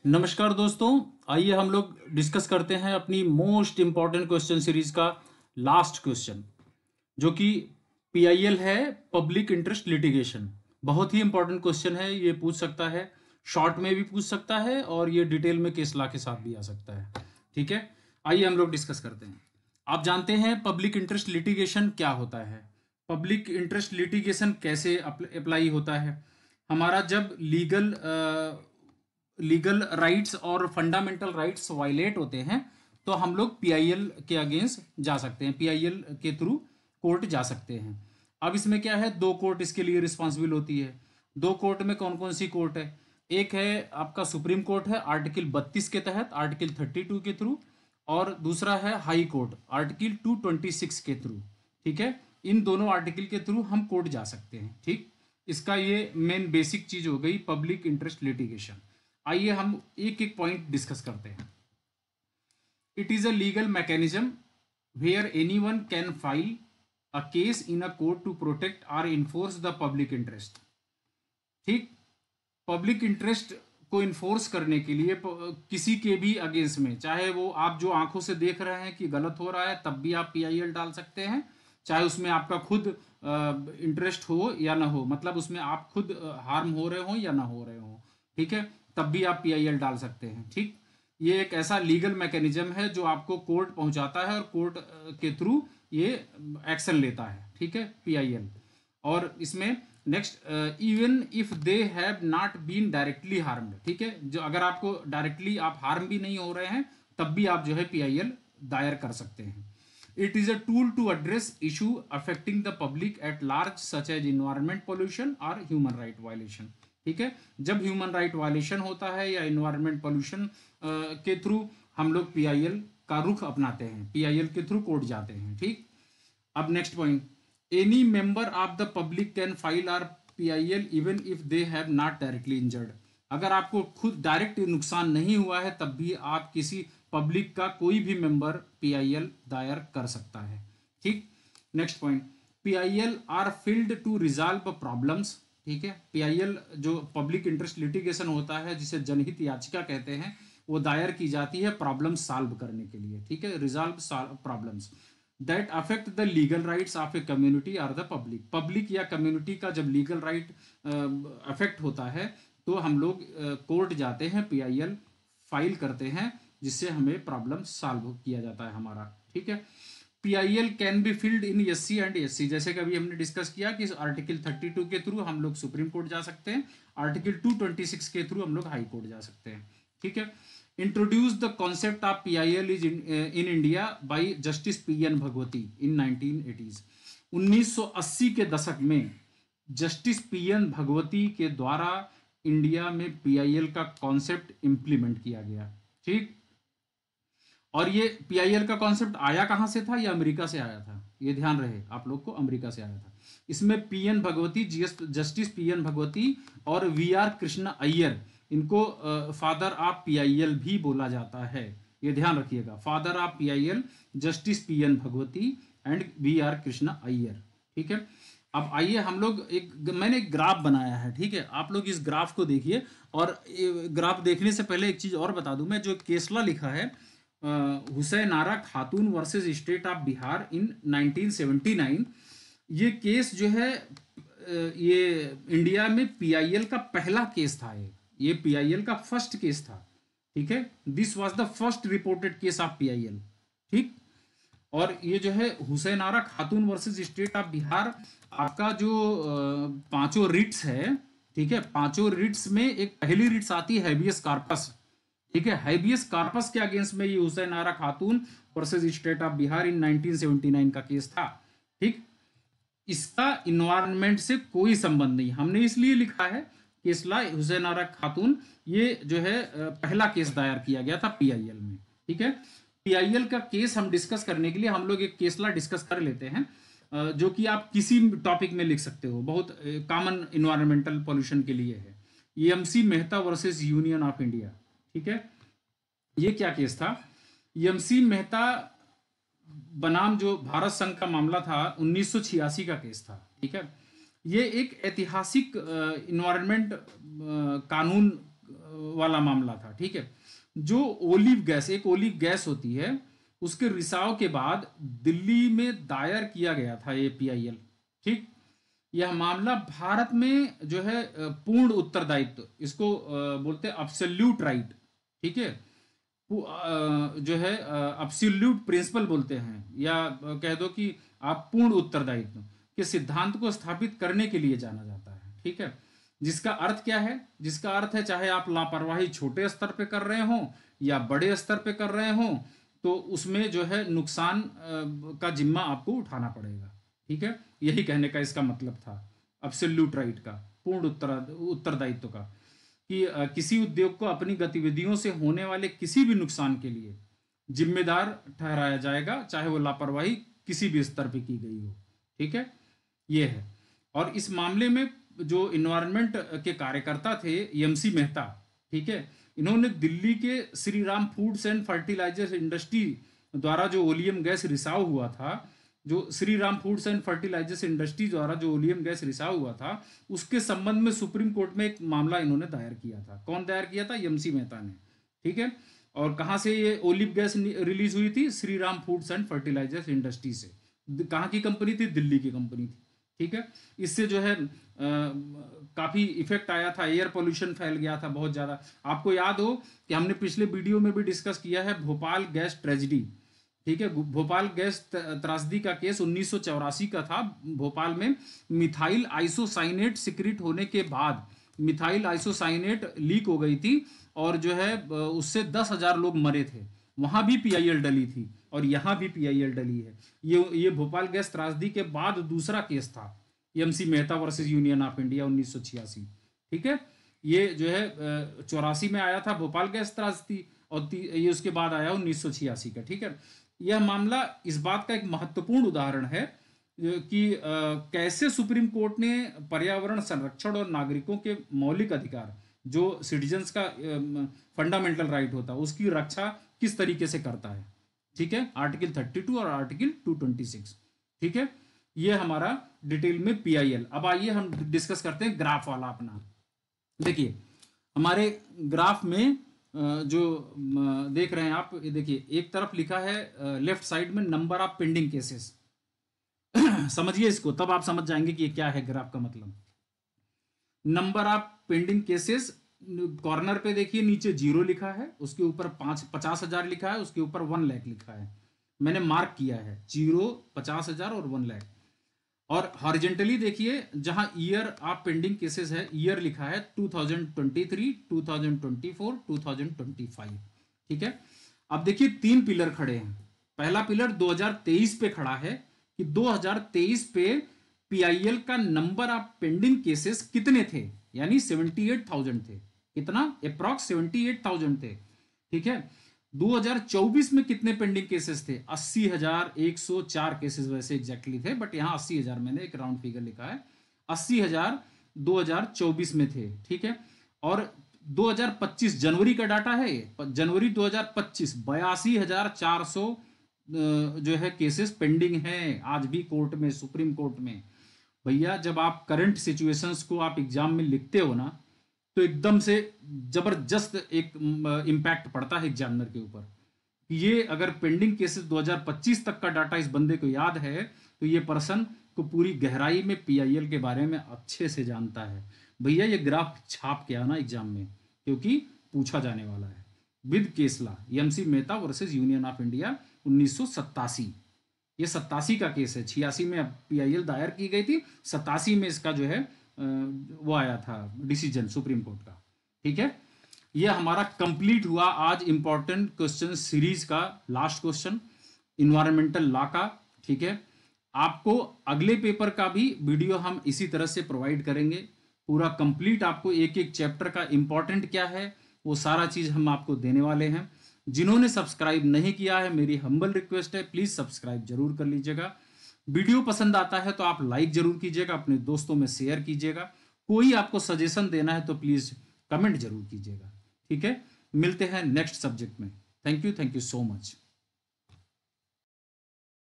नमस्कार दोस्तों। आइए हम लोग डिस्कस करते हैं अपनी मोस्ट इम्पॉर्टेंट क्वेश्चन सीरीज का लास्ट क्वेश्चन, जो कि पीआईएल है, पब्लिक इंटरेस्ट लिटिगेशन। बहुत ही इंपॉर्टेंट क्वेश्चन है। ये पूछ सकता है, शॉर्ट में भी पूछ सकता है और ये डिटेल में केस ला के साथ भी आ सकता है। ठीक है, आइए हम लोग डिस्कस करते हैं। आप जानते हैं पब्लिक इंटरेस्ट लिटिगेशन क्या होता है। पब्लिक इंटरेस्ट लिटिगेशन कैसे अप्लाई होता है। हमारा जब लीगल राइट्स और फंडामेंटल राइट्स वायलेट होते हैं तो हम लोग पीआईएल के अगेंस्ट जा सकते हैं, पीआईएल के थ्रू कोर्ट जा सकते हैं। अब इसमें क्या है, दो कोर्ट इसके लिए रिस्पॉन्सिबल होती है। दो कोर्ट में कौन कौन सी कोर्ट है? एक है आपका सुप्रीम कोर्ट है आर्टिकल 32 के तहत, आर्टिकल 32 के थ्रू, और दूसरा है हाई कोर्ट आर्टिकल 226 के थ्रू। ठीक है, इन दोनों आर्टिकल के थ्रू हम कोर्ट जा सकते हैं। ठीक, इसका ये मेन बेसिक चीज हो गई पब्लिक इंटरेस्ट लिटिगेशन। आइए हम एक एक पॉइंट डिस्कस करते हैं। It is a legal mechanism where anyone can file a case in a court to protect और इन्फोर्स द पब्लिक इंटरेस्ट। ठीक, पब्लिक इंटरेस्ट को इन्फोर्स करने के लिए किसी के भी अगेंस्ट में, चाहे वो आप जो आंखों से देख रहे हैं कि गलत हो रहा है तब भी आप पीआईएल डाल सकते हैं, चाहे उसमें आपका खुद इंटरेस्ट हो या ना हो, मतलब उसमें आप खुद हार्म हो रहे हो या ना हो रहे हो। ठीक है, तब भी आप पीआईएल डाल सकते हैं। ठीक, ये एक ऐसा लीगल मैकेनिज्म है जो आपको कोर्ट पहुंचाता है और कोर्ट के थ्रू ये एक्शन लेता है। ठीक है, पीआईएल। और इसमें next, even if they have not been directly harmed. ठीक है, जो अगर आपको डायरेक्टली आप हार्म भी नहीं हो रहे हैं तब भी आप जो है पीआईएल दायर कर सकते हैं। It is a tool to address issue affecting the public at large such as environment pollution और ह्यूमन राइट वायलेशन। ठीक है, जब ह्यूमन राइट वायलेशन होता है या इन्वायरमेंट पोल्यूशन के थ्रू हम लोग पीआईएल का रुख अपनाते हैं, पीआईएल के थ्रू कोर्ट जाते हैं। ठीक, अब next point, any member of the public can file or PIL even if they have not directly injured. अगर आपको खुद डायरेक्ट नुकसान नहीं हुआ है तब भी आप किसी पब्लिक का कोई भी मेंबर पीआईएल दायर कर सकता है। ठीक, next point, PIL are filed to resolve problems. ठीक है, पीआईएल जो पब्लिक इंटरेस्ट लिटिगेशन होता है जिसे जनहित याचिका कहते हैं, वो दायर की जाती है प्रॉब्लम सॉल्व करने के लिए। ठीक है, resolve problems that affect the legal rights of a community और द पब्लिक। पब्लिक या कम्युनिटी का जब लीगल राइट अफेक्ट होता है तो हम लोग कोर्ट जाते हैं, पीआईएल फाइल करते हैं, जिससे हमें प्रॉब्लम सॉल्व किया जाता है हमारा। ठीक है, PIL can be filled in SC and SC, जैसे कि अभी हमने डिस्कस किया कि आर्टिकल 32 के थ्रू हम लोग सुप्रीम कोर्ट जा सकते हैं, आर्टिकल 226 के थ्रू हम लोग हाई कोर्ट जा सकते हैं। ठीक है, introduce the concept of PIL is in India by justice PN Bhagwati in 1980s। 1980 के दशक में जस्टिस पीएन भगवती के द्वारा इंडिया में पीआईएल का कॉन्सेप्ट इंप्लीमेंट किया गया। ठीक, और ये पीआईएल का कॉन्सेप्ट आया कहां से था? ये अमेरिका से आया था, ये ध्यान रहे आप लोग को, अमेरिका से आया था। इसमें PN Bhagwati, justice PN Bhagwati और वीआर कृष्ण अय्यर, इनको फादर ऑफ पीआईएल भी बोला जाता है, ये ध्यान रखिएगा। Father of PIL justice PN Bhagwati and VR Krishna Iyer. ठीक है, अब आइए हम लोग मैंने एक ग्राफ बनाया है। ठीक है, आप लोग इस ग्राफ को देखिए, और ग्राफ देखने से पहले एक चीज और बता दूं मैं, जो केसला लिखा है हुसैन आरा खातून वर्सेस स्टेट ऑफ बिहार इन 1979, ये केस जो है ये इंडिया में पीआईएल का पहला केस था। ये पीआईएल का फर्स्ट केस था। ठीक है, this was the first reported case of PIL. ठीक, और ये जो है हुसैन आरा खातून वर्सेस स्टेट ऑफ बिहार, आपका जो पांचों रिट्स है, ठीक है, पांचों रिट्स में एक पहली रिट्स आती है हैबियस कॉर्पस। ठीक है, हैबियस कॉर्पस के अगेंस्ट में ये हुसैन आरा खातून वर्सेस स्टेट ऑफ बिहार इन 1979 का केस था। ठीक, इसका इन्वायरमेंट से कोई संबंध नहीं, हमने इसलिए लिखा है केसला हुसैन आरा खातून, ये जो है पहला केस दायर किया गया था पीआईएल में। ठीक है, पीआईएल का केस हम डिस्कस करने के लिए हम लोग एक केसला डिस्कस कर लेते हैं, जो कि आप किसी टॉपिक में लिख सकते हो, बहुत कॉमन इन्वायरमेंटल पॉल्यूशन के लिए है। AMC Mehta versus union of India. ठीक है, ये क्या केस था? एएमसी मेहता बनाम जो भारत संघ का मामला था, 1986 का केस था। ठीक है, ये एक ऐतिहासिक इन्वायरमेंट कानून वाला मामला था, ठीक है। जो ओलिव गैस, एक ओलिव गैस होती है, उसके रिसाव के बाद दिल्ली में दायर किया गया था ये पीआईएल, ठीक। यह मामला भारत में जो है पूर्ण उत्तरदायित्व, इसको बोलते हैं अब्सोल्यूट राइट, ठीक है। जो है अब्सोल्यूट प्रिंसिपल बोलते हैं, या कह दो कि आप पूर्ण उत्तरदायित्व के सिद्धांत को स्थापित करने के लिए जाना जाता है, ठीक है। जिसका अर्थ क्या है? जिसका अर्थ है चाहे आप लापरवाही छोटे स्तर पे कर रहे हो या बड़े स्तर पे कर रहे हो, तो उसमें जो है नुकसान का जिम्मा आपको उठाना पड़ेगा, ठीक है। यही कहने का इसका मतलब था अब्सोल्यूट राइट का, पूर्ण उत्तरदायित्व का, कि किसी उद्योग को अपनी गतिविधियों से होने वाले किसी भी नुकसान के लिए जिम्मेदार ठहराया जाएगा, चाहे वो लापरवाही किसी भी स्तर पे की गई हो, ठीक है। ये है। और इस मामले में जो इन्वायरमेंट के कार्यकर्ता थे एमसी मेहता, ठीक है, इन्होंने दिल्ली के Shri Ram foods and fertilisers industry द्वारा जो ओलियम गैस रिसाव हुआ था, जो Shri Ram foods and fertilisers industry द्वारा जो ओलियम गैस रिसाव हुआ था, उसके संबंध में सुप्रीम कोर्ट में एक मामला इन्होंने दायर किया था। कौन दायर किया था? एमसी मेहता ने, ठीक है। और कहाँ से ये ओलिव गैस रिलीज हुई थी? Shri Ram foods and fertilisers industry से। कहाँ की कंपनी थी? दिल्ली की कंपनी थी, ठीक है। इससे जो है काफी इफेक्ट आया था, एयर पोल्यूशन फैल गया था बहुत ज्यादा। आपको याद हो कि हमने पिछले वीडियो में भी डिस्कस किया है भोपाल गैस ट्रेजिडी, ठीक है। भोपाल गैस त्रासदी का केस 1984 का था। भोपाल में मिथाइल आइसोसाइनेट सिक्रिट होने के बाद मिथाइल आइसोसाइनेट लीक हो गई थी और जो है उससे 10,000 लोग मरे थे। वहां भी पीआईएल डली थी और यहां भी पीआईएल डली है। ये भोपाल गैस त्रासदी के बाद दूसरा केस था, MC Mehta versus union of India 1986, ठीक है। ये जो है 84 में आया था भोपाल गैस त्रासदी, और ये उसके बाद आया 1986 का, ठीक है। यह मामला इस बात का एक महत्वपूर्ण उदाहरण है कि कैसे सुप्रीम कोर्ट ने पर्यावरण संरक्षण और नागरिकों के मौलिक अधिकार, जो सिटीजन्स का फंडामेंटल राइट होता है, उसकी रक्षा किस तरीके से करता है, ठीक है। आर्टिकल 32 और आर्टिकल 226, ठीक है। ये हमारा डिटेल में पीआईएल। अब आइए हम डिस्कस करते हैं ग्राफ वाला अपना। देखिए हमारे ग्राफ में जो देख रहे हैं आप, ये देखिए एक तरफ लिखा है लेफ्ट साइड में नंबर ऑफ पेंडिंग केसेस। समझिए इसको, तब आप समझ जाएंगे कि ये क्या है ग्राफ का मतलब। Number of pending cases, corner पे देखिए नीचे 0 लिखा है, उसके ऊपर 50,000 लिखा है, उसके ऊपर 1 लाख लिखा है। मैंने मार्क किया है 0, 50,000 और 1 लाख। और हॉरिजेंटली देखिए जहां ईयर ऑफ पेंडिंग केसेस है, ईयर लिखा है 2023, 2024, 2025, ठीक है। अब देखिए 3 पिलर खड़े हैं। पहला पिलर 2023 पे खड़ा है कि 2023 पे पीआईएल का नंबर ऑफ पेंडिंग केसेस कितने थे, यानी 78,000 थे। कितना? अप्रॉक्स 78,000 थे, ठीक है। 2024 में कितने पेंडिंग केसेस थे? 80,104 केसेस वैसे एग्जैक्टली थे, बट यहां 80,000 मैंने एक राउंड फिगर लिखा है। 80,000 2024 में थे, ठीक है। और 2025 जनवरी का डाटा है, जनवरी 2025 82,400 जो है केसेस पेंडिंग हैं आज भी कोर्ट में, सुप्रीम कोर्ट में। भैया जब आप करंट सिचुएशंस को आप एग्जाम में लिखते हो ना, तो एकदम से जबरदस्त एक इम्पैक्ट पड़ता है एग्जामिनर के ऊपर। ये अगर पेंडिंग केसेस 2025 तक का डाटा इस बंदे को याद है, तो ये पर्सन को पूरी गहराई में पीआईएल के बारे में अच्छे से जानता है। भैया ये ग्राफ छाप के आना एग्जाम में, क्योंकि पूछा जाने वाला है। With Kesla, MC Mehta versus union of India 1987, ये 87 का केस है। 86 में पीआईएल दायर की गई थी, 87 में इसका जो है वो आया था डिसीजन सुप्रीम कोर्ट का, ठीक है। ये हमारा कंप्लीट हुआ आज इंपॉर्टेंट क्वेश्चन सीरीज का लास्ट क्वेश्चन इन्वायरमेंटल लॉ का, ठीक है। आपको अगले पेपर का भी वीडियो हम इसी तरह से प्रोवाइड करेंगे, पूरा कंप्लीट आपको एक एक चैप्टर का इंपॉर्टेंट क्या है वो सारा चीज हम आपको देने वाले हैं। जिन्होंने सब्सक्राइब नहीं किया है, मेरी हम्बल रिक्वेस्ट है, प्लीज सब्सक्राइब जरूर कर लीजिएगा। वीडियो पसंद आता है तो आप लाइक जरूर कीजिएगा, अपने दोस्तों में शेयर कीजिएगा। कोई आपको सजेशन देना है तो प्लीज कमेंट जरूर कीजिएगा, ठीक है। मिलते हैं नेक्स्ट सब्जेक्ट में। Thank you so much.